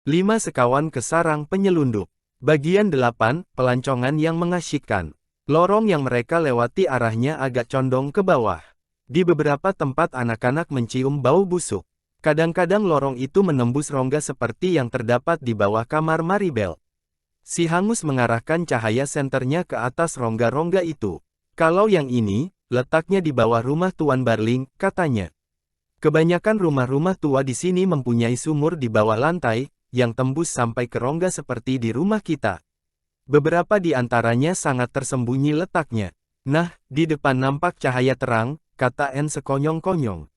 5 sekawan ke sarang penyelundup. Bagian 8, pelancongan yang mengasyikkan. Lorong yang mereka lewati arahnya agak condong ke bawah. Di beberapa tempat anak-anak mencium bau busuk. Kadang-kadang lorong itu menembus rongga seperti yang terdapat di bawah kamar Maribel. Si Hangus mengarahkan cahaya senternya ke atas rongga-rongga itu. Kalau yang ini, letaknya di bawah rumah Tuan Barling, katanya. Kebanyakan rumah-rumah tua di sini mempunyai sumur di bawah lantai, yang tembus sampai ke rongga seperti di rumah kita. Beberapa di antaranya sangat tersembunyi letaknya. Nah, di depan nampak cahaya terang, kata Anne sekonyong-konyong.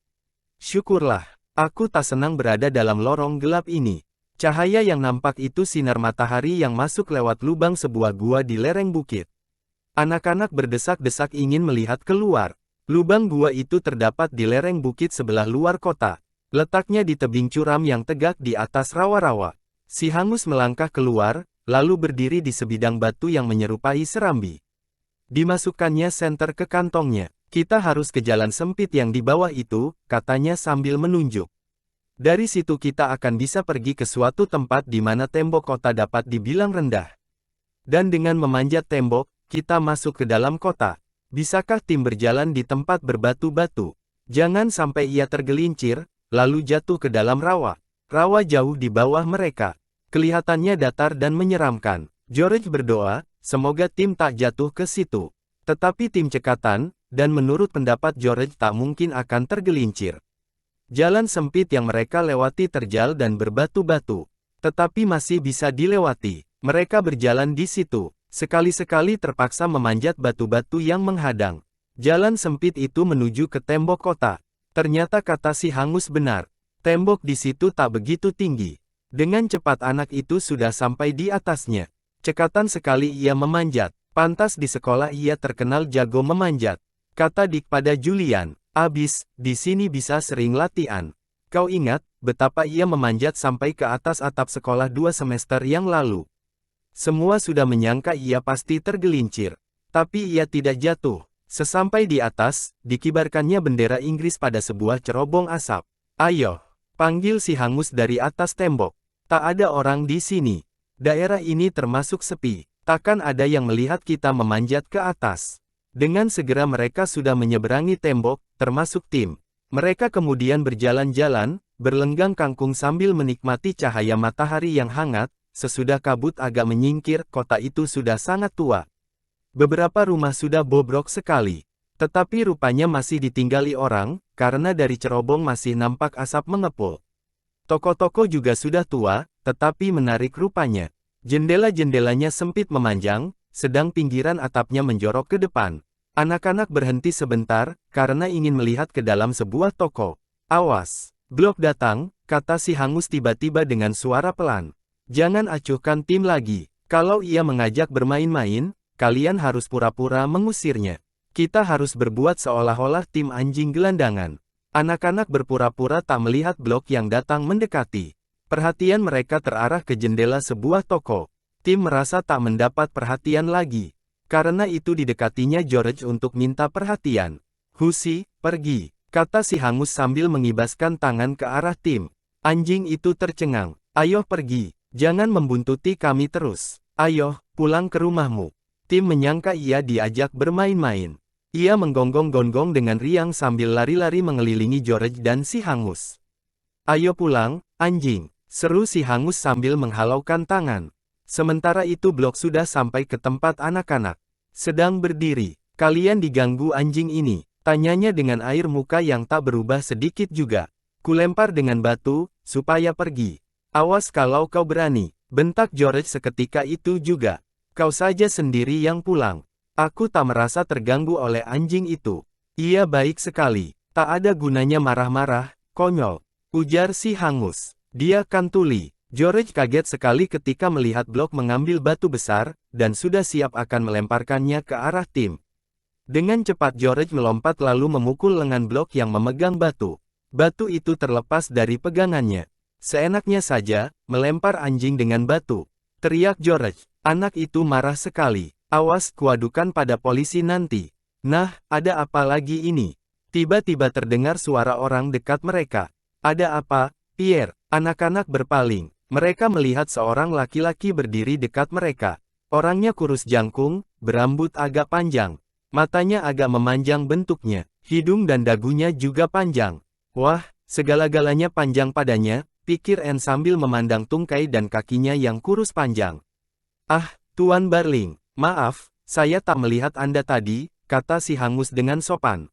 Syukurlah, aku tak senang berada dalam lorong gelap ini. Cahaya yang nampak itu sinar matahari yang masuk lewat lubang sebuah gua di lereng bukit. Anak-anak berdesak-desak ingin melihat keluar. Lubang gua itu terdapat di lereng bukit sebelah luar kota. Letaknya di tebing curam yang tegak di atas rawa-rawa. Si Hangus melangkah keluar, lalu berdiri di sebidang batu yang menyerupai serambi. Dimasukkannya senter ke kantongnya. Kita harus ke jalan sempit yang di bawah itu, katanya sambil menunjuk. Dari situ kita akan bisa pergi ke suatu tempat di mana tembok kota dapat dibilang rendah. Dan dengan memanjat tembok, kita masuk ke dalam kota. Bisakah tim berjalan di tempat berbatu-batu? Jangan sampai ia tergelincir, lalu jatuh ke dalam rawa. Rawa jauh di bawah mereka. Kelihatannya datar dan menyeramkan. George berdoa, semoga tim tak jatuh ke situ. Tetapi tim cekatan, dan menurut pendapat George tak mungkin akan tergelincir. Jalan sempit yang mereka lewati terjal dan berbatu-batu. Tetapi masih bisa dilewati. Mereka berjalan di situ. Sekali-sekali terpaksa memanjat batu-batu yang menghadang. Jalan sempit itu menuju ke tembok kota. Ternyata kata si Hangus benar. Tembok di situ tak begitu tinggi. Dengan cepat anak itu sudah sampai di atasnya. Cekatan sekali ia memanjat. Pantas di sekolah ia terkenal jago memanjat. Kata Dick pada Julian, abis, di sini bisa sering latihan. Kau ingat, betapa ia memanjat sampai ke atas atap sekolah 2 semester yang lalu. Semua sudah menyangka ia pasti tergelincir. Tapi ia tidak jatuh. Sesampai di atas, dikibarkannya bendera Inggris pada sebuah cerobong asap. Ayo, panggil si Hangus dari atas tembok. Tak ada orang di sini. Daerah ini termasuk sepi. Takkan ada yang melihat kita memanjat ke atas. Dengan segera mereka sudah menyeberangi tembok, termasuk tim. Mereka kemudian berjalan-jalan, berlenggang kangkung sambil menikmati cahaya matahari yang hangat. Sesudah kabut agak menyingkir, kota itu sudah sangat tua. Beberapa rumah sudah bobrok sekali. Tetapi rupanya masih ditinggali orang, karena dari cerobong masih nampak asap mengepul. Toko-toko juga sudah tua, tetapi menarik rupanya. Jendela-jendelanya sempit memanjang, sedang pinggiran atapnya menjorok ke depan. Anak-anak berhenti sebentar, karena ingin melihat ke dalam sebuah toko. Awas, Blok datang, kata si Hangus tiba-tiba dengan suara pelan. Jangan acuhkan tim lagi. Kalau ia mengajak bermain-main, kalian harus pura-pura mengusirnya. Kita harus berbuat seolah-olah tim anjing gelandangan. Anak-anak berpura-pura tak melihat Blok yang datang mendekati. Perhatian mereka terarah ke jendela sebuah toko. Tim merasa tak mendapat perhatian lagi. Karena itu didekatinya George untuk minta perhatian. Husi, pergi, kata si Hangus sambil mengibaskan tangan ke arah tim. Anjing itu tercengang. Ayo pergi. Jangan membuntuti kami terus. Ayo, pulang ke rumahmu. Tim menyangka ia diajak bermain-main. Ia menggonggong-gonggong dengan riang sambil lari-lari mengelilingi George dan si Hangus. Ayo pulang, anjing, seru si Hangus sambil menghalaukan tangan. Sementara itu Blok sudah sampai ke tempat anak-anak. Sedang berdiri. Kalian diganggu anjing ini, tanyanya dengan air muka yang tak berubah sedikit juga. Kulempar dengan batu, supaya pergi. Awas kalau kau berani, bentak George seketika itu juga. Kau saja sendiri yang pulang. Aku tak merasa terganggu oleh anjing itu. Ia baik sekali. Tak ada gunanya marah-marah, konyol. Ujar si Hangus. Dia kan tuli. George kaget sekali ketika melihat Blok mengambil batu besar, dan sudah siap akan melemparkannya ke arah tim. Dengan cepat George melompat lalu memukul lengan Blok yang memegang batu. Batu itu terlepas dari pegangannya. Seenaknya saja, melempar anjing dengan batu. Teriak George. Anak itu marah sekali. Awas kuadukan pada polisi nanti. Nah, ada apa lagi ini? Tiba-tiba terdengar suara orang dekat mereka. Ada apa, Pierre? Anak-anak berpaling. Mereka melihat seorang laki-laki berdiri dekat mereka. Orangnya kurus jangkung, berambut agak panjang. Matanya agak memanjang bentuknya. Hidung dan dagunya juga panjang. Wah, segala-galanya panjang padanya, pikir Anne sambil memandang tungkai dan kakinya yang kurus panjang. Ah, Tuan Barling, maaf, saya tak melihat Anda tadi, kata si hangus dengan sopan.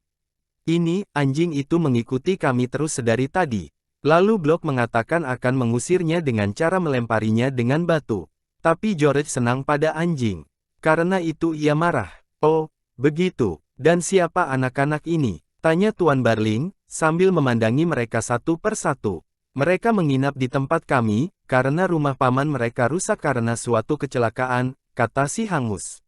Ini, anjing itu mengikuti kami terus sedari tadi. Lalu Blok mengatakan akan mengusirnya dengan cara melemparinya dengan batu. Tapi George senang pada anjing. Karena itu ia marah. Oh, begitu. Dan siapa anak-anak ini? Tanya Tuan Barling, sambil memandangi mereka satu persatu. Mereka menginap di tempat kami, karena rumah paman mereka rusak karena suatu kecelakaan, kata si hangus.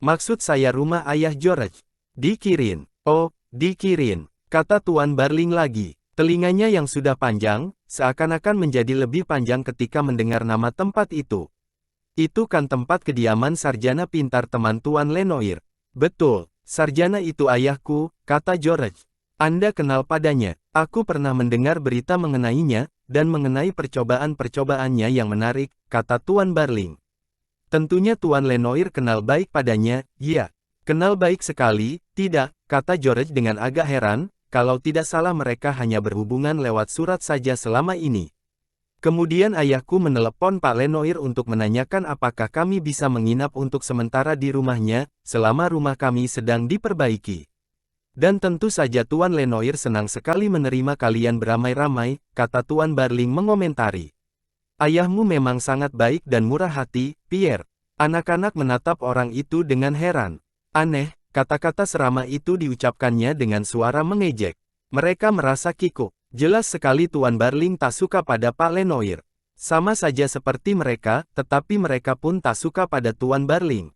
Maksud saya rumah ayah George. Dikirin. Oh, dikirin, kata Tuan Barling lagi. Telinganya yang sudah panjang, seakan-akan menjadi lebih panjang ketika mendengar nama tempat itu. Itu kan tempat kediaman sarjana pintar teman Tuan Lenoir. Betul, sarjana itu ayahku, kata George. Anda kenal padanya. Aku pernah mendengar berita mengenainya, dan mengenai percobaan-percobaannya yang menarik, kata Tuan Barling. Tentunya Tuan Lenoir kenal baik padanya, ya. Kenal baik sekali, tidak, kata George dengan agak heran. Kalau tidak salah mereka hanya berhubungan lewat surat saja selama ini. Kemudian ayahku menelepon Pak Lenoir untuk menanyakan apakah kami bisa menginap untuk sementara di rumahnya, selama rumah kami sedang diperbaiki. Dan tentu saja Tuan Lenoir senang sekali menerima kalian beramai-ramai, kata Tuan Barling mengomentari. Ayahmu memang sangat baik dan murah hati, Pierre. Anak-anak menatap orang itu dengan heran. Aneh. Kata-kata serama itu diucapkannya dengan suara mengejek. Mereka merasa kikuk. Jelas sekali Tuan Barling tak suka pada Pak Lenoir. Sama saja seperti mereka, tetapi mereka pun tak suka pada Tuan Barling.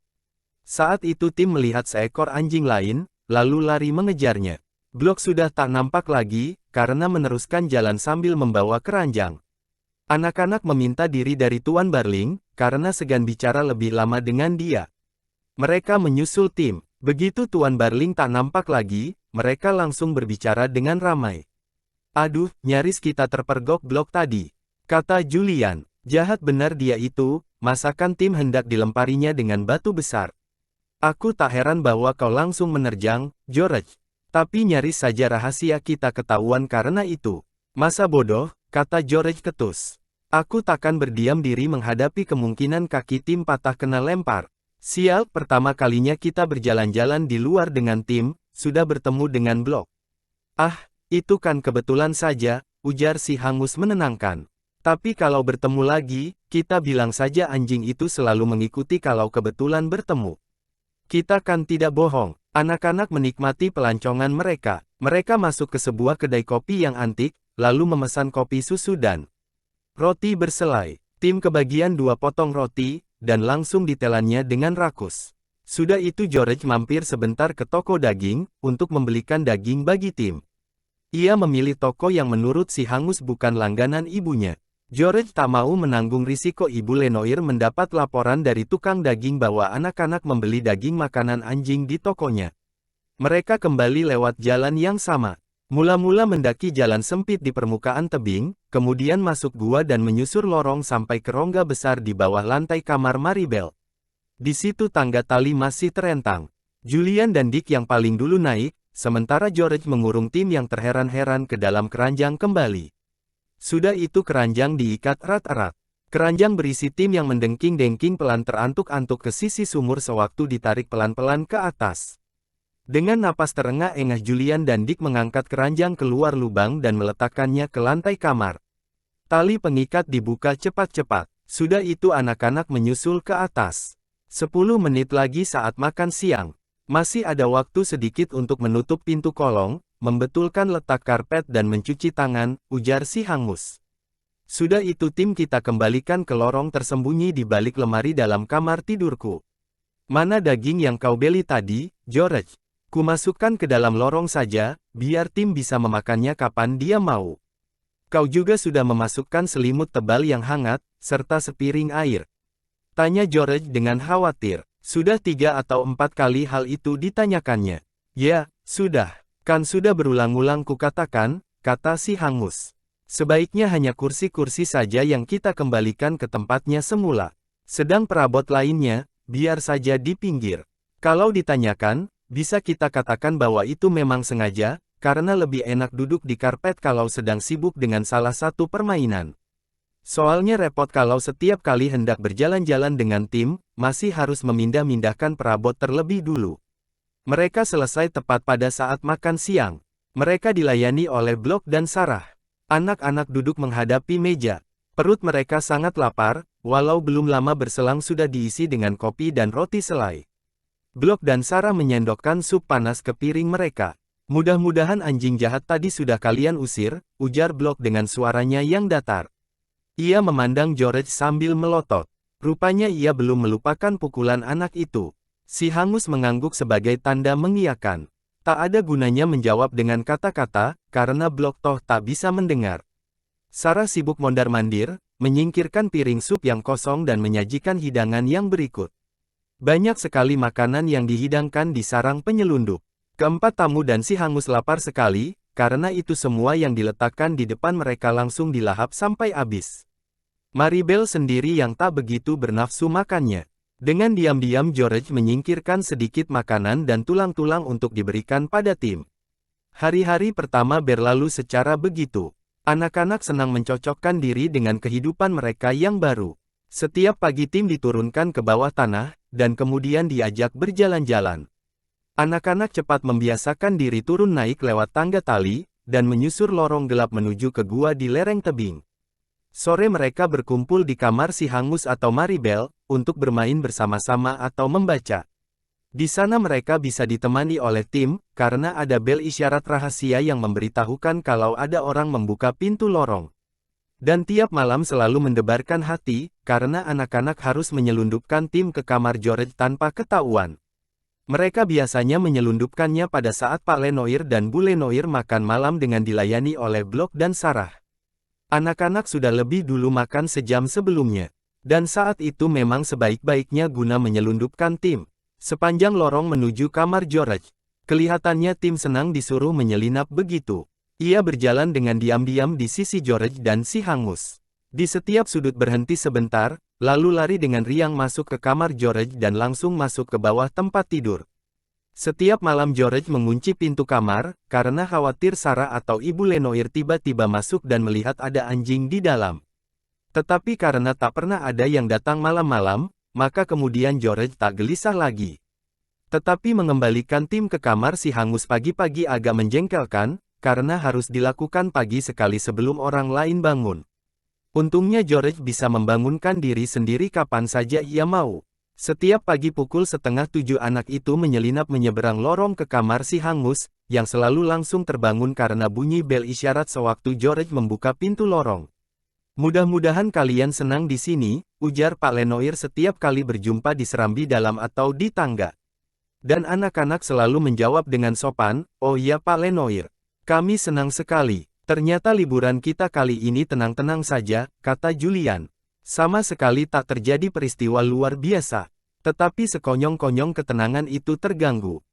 Saat itu Tim melihat seekor anjing lain, lalu lari mengejarnya. Blok sudah tak nampak lagi, karena meneruskan jalan sambil membawa keranjang. Anak-anak meminta diri dari Tuan Barling, karena segan bicara lebih lama dengan dia. Mereka menyusul Tim. Begitu Tuan Barling tak nampak lagi, mereka langsung berbicara dengan ramai. Aduh, nyaris kita terpergok Blok tadi, kata Julian. Jahat benar dia itu, masakan Tim hendak dilemparinya dengan batu besar. Aku tak heran bahwa kau langsung menerjang, George. Tapi nyaris saja rahasia kita ketahuan karena itu. Masa bodoh, kata George ketus. Aku takkan berdiam diri menghadapi kemungkinan kaki Tim patah kena lempar. Sial, pertama kalinya kita berjalan-jalan di luar dengan Tim, sudah bertemu dengan Blok. Ah, itu kan kebetulan saja, ujar si hangus menenangkan. Tapi kalau bertemu lagi, kita bilang saja anjing itu selalu mengikuti kalau kebetulan bertemu. Kita kan tidak bohong. Anak-anak menikmati pelancongan mereka. Mereka masuk ke sebuah kedai kopi yang antik, lalu memesan kopi susu dan roti berselai. Tim kebagian 2 potong roti, dan langsung ditelannya dengan rakus. Sudah itu George mampir sebentar ke toko daging, untuk membelikan daging bagi Tim. Ia memilih toko yang menurut si hangus bukan langganan ibunya. George tak mau menanggung risiko Ibu Lenoir mendapat laporan dari tukang daging bahwa anak-anak membeli daging makanan anjing di tokonya. Mereka kembali lewat jalan yang sama. Mula-mula mendaki jalan sempit di permukaan tebing, kemudian masuk gua dan menyusur lorong sampai ke rongga besar di bawah lantai kamar Maribel. Di situ tangga tali masih terentang. Julian dan Dick yang paling dulu naik, sementara George mengurung Tim yang terheran-heran ke dalam keranjang kembali. Sudah itu keranjang diikat erat-erat. Keranjang berisi Tim yang mendengking-dengking pelan terantuk-antuk ke sisi sumur sewaktu ditarik pelan-pelan ke atas. Dengan napas terengah-engah Julian dan Dick mengangkat keranjang keluar lubang dan meletakkannya ke lantai kamar. Tali pengikat dibuka cepat-cepat. Sudah itu anak-anak menyusul ke atas. 10 menit lagi saat makan siang. Masih ada waktu sedikit untuk menutup pintu kolong, membetulkan letak karpet dan mencuci tangan, ujar si hangus. Sudah itu Tim kita kembalikan ke lorong tersembunyi di balik lemari dalam kamar tidurku. Mana daging yang kau beli tadi, George? Kumasukkan ke dalam lorong saja, biar Tim bisa memakannya kapan dia mau. Kau juga sudah memasukkan selimut tebal yang hangat, serta sepiring air. Tanya George dengan khawatir. Sudah 3 atau 4 kali hal itu ditanyakannya. Ya, sudah. Kan sudah berulang-ulang kukatakan, kata si hangus. Sebaiknya hanya kursi-kursi saja yang kita kembalikan ke tempatnya semula. Sedang perabot lainnya, biar saja di pinggir. Kalau ditanyakan, bisa kita katakan bahwa itu memang sengaja, karena lebih enak duduk di karpet kalau sedang sibuk dengan salah satu permainan. Soalnya repot kalau setiap kali hendak berjalan-jalan dengan tim, masih harus memindah-mindahkan perabot terlebih dulu. Mereka selesai tepat pada saat makan siang. Mereka dilayani oleh Blok dan Sarah. Anak-anak duduk menghadapi meja. Perut mereka sangat lapar, walau belum lama berselang sudah diisi dengan kopi dan roti selai. Blok dan Sarah menyendokkan sup panas ke piring mereka. Mudah-mudahan anjing jahat tadi sudah kalian usir, ujar Blok dengan suaranya yang datar. Ia memandang George sambil melotot. Rupanya ia belum melupakan pukulan anak itu. Si hangus mengangguk sebagai tanda mengiyakan. Tak ada gunanya menjawab dengan kata-kata, karena Blok toh tak bisa mendengar. Sarah sibuk mondar-mandir, menyingkirkan piring sup yang kosong dan menyajikan hidangan yang berikut. Banyak sekali makanan yang dihidangkan di sarang penyelundup. Keempat tamu dan si hangus lapar sekali, karena itu semua yang diletakkan di depan mereka langsung dilahap sampai habis. Maribel sendiri yang tak begitu bernafsu makannya. Dengan diam-diam George menyingkirkan sedikit makanan dan tulang-tulang untuk diberikan pada tim. Hari-hari pertama berlalu secara begitu. Anak-anak senang mencocokkan diri dengan kehidupan mereka yang baru. Setiap pagi tim diturunkan ke bawah tanah, dan kemudian diajak berjalan-jalan. Anak-anak cepat membiasakan diri turun naik lewat tangga tali, dan menyusur lorong gelap menuju ke gua di lereng tebing. Sore mereka berkumpul di kamar si hangus atau Maribel, untuk bermain bersama-sama atau membaca. Di sana mereka bisa ditemani oleh tim, karena ada bel isyarat rahasia yang memberitahukan kalau ada orang membuka pintu lorong. Dan tiap malam selalu mendebarkan hati, karena anak-anak harus menyelundupkan tim ke kamar George tanpa ketahuan. Mereka biasanya menyelundupkannya pada saat Pak Lenoir dan Bu Lenoir makan malam dengan dilayani oleh Blok dan Sarah. Anak-anak sudah lebih dulu makan sejam sebelumnya. Dan saat itu memang sebaik-baiknya guna menyelundupkan tim. Sepanjang lorong menuju kamar George. Kelihatannya tim senang disuruh menyelinap begitu. Ia berjalan dengan diam-diam di sisi George dan si hangus. Di setiap sudut berhenti sebentar, lalu lari dengan riang masuk ke kamar George dan langsung masuk ke bawah tempat tidur. Setiap malam George mengunci pintu kamar, karena khawatir Sarah atau Ibu Lenoir tiba-tiba masuk dan melihat ada anjing di dalam. Tetapi karena tak pernah ada yang datang malam-malam, maka kemudian George tak gelisah lagi. Tetapi mengembalikan tim ke kamar si hangus pagi-pagi agak menjengkelkan, karena harus dilakukan pagi sekali sebelum orang lain bangun. Untungnya George bisa membangunkan diri sendiri kapan saja ia mau. Setiap pagi pukul 6:30 anak itu menyelinap menyeberang lorong ke kamar si hangus, yang selalu langsung terbangun karena bunyi bel isyarat sewaktu George membuka pintu lorong. Mudah-mudahan kalian senang di sini, ujar Pak Lenoir setiap kali berjumpa di serambi dalam atau di tangga. Dan anak-anak selalu menjawab dengan sopan, oh iya Pak Lenoir. Kami senang sekali. Ternyata liburan kita kali ini tenang-tenang saja, kata Julian. Sama sekali tak terjadi peristiwa luar biasa. Tetapi sekonyong-konyong ketenangan itu terganggu.